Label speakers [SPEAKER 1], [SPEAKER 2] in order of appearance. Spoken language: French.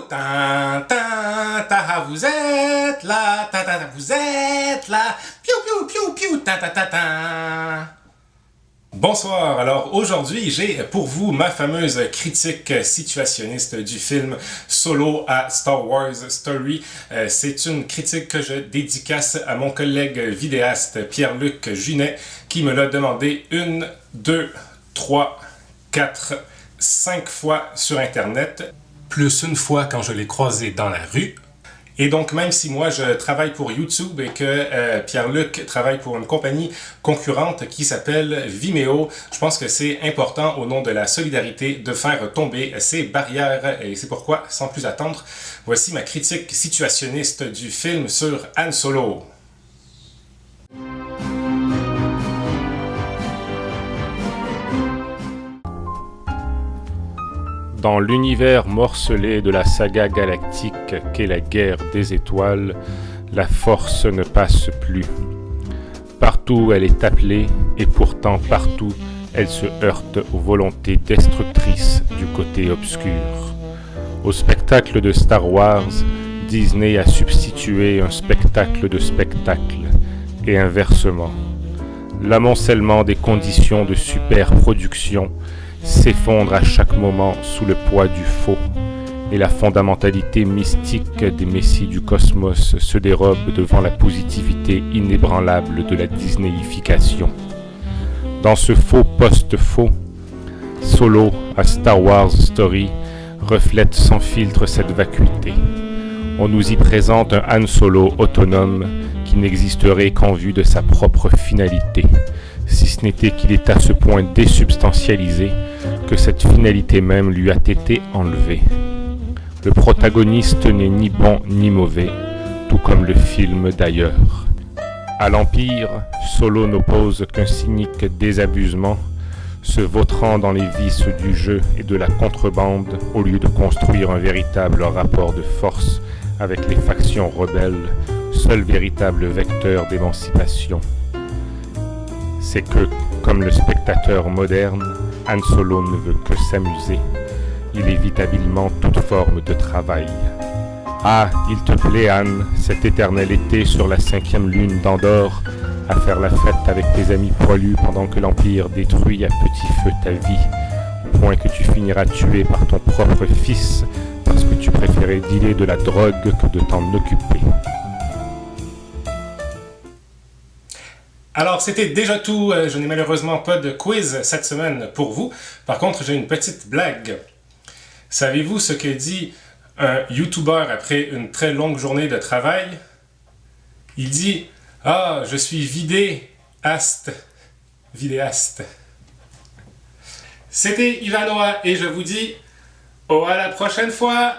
[SPEAKER 1] Tin, tin, ta, vous êtes là, vous êtes là, piou, piou, piou, piou, ta, ta, ta, ta. Bonsoir, alors aujourd'hui j'ai pour vous ma fameuse critique situationniste du film Solo à Star Wars Story. C'est une critique que je dédicace à mon collègue vidéaste Pierre-Luc Junet qui me l'a demandé 1, 2, 3, 4, 5 fois sur Internet, plus une fois quand je l'ai croisé dans la rue. Et donc, même si moi, je travaille pour YouTube et que Pierre-Luc travaille pour une compagnie concurrente qui s'appelle Vimeo, je pense que c'est important, au nom de la solidarité, de faire tomber ces barrières. Et c'est pourquoi, sans plus attendre, voici ma critique situationniste du film sur Han Solo.
[SPEAKER 2] Dans l'univers morcelé de la saga galactique qu'est la guerre des étoiles, la force ne passe plus. Partout elle est appelée, et pourtant partout elle se heurte aux volontés destructrices du côté obscur. Au spectacle de Star Wars, Disney a substitué un spectacle de spectacle, et inversement. L'amoncellement des conditions de superproduction s'effondre à chaque moment sous le poids du faux, et la fondamentalité mystique des messies du cosmos se dérobe devant la positivité inébranlable de la Disneyification. Dans ce faux post-faux, Solo à Star Wars Story reflète sans filtre cette vacuité. On nous y présente un Han Solo autonome qui n'existerait qu'en vue de sa propre finalité, si ce n'était qu'il est à ce point désubstantialisé que cette finalité même lui a été enlevée. Le protagoniste n'est ni bon ni mauvais, tout comme le film d'ailleurs. À l'Empire, Solo n'oppose qu'un cynique désabusement, se vautrant dans les vices du jeu et de la contrebande au lieu de construire un véritable rapport de force avec les factions rebelles, seul véritable vecteur d'émancipation. C'est que, comme le spectateur moderne, Han Solo ne veut que s'amuser. Il évite habilement toute forme de travail. Ah, il te plaît, Han, cet éternel été sur la 5e lune d'Andorre, à faire la fête avec tes amis poilus pendant que l'Empire détruit à petit feu ta vie, au point que tu finiras tué par ton propre fils, parce que tu préférais dealer de la drogue que de t'en occuper.
[SPEAKER 1] Alors, c'était déjà tout. Je n'ai malheureusement pas de quiz cette semaine pour vous. Par contre, j'ai une petite blague. Savez-vous ce que dit un YouTuber après une très longue journée de travail? Il dit « Ah, je suis vidéaste. » C'était Ivanoa et je vous dis « Au à la prochaine fois !»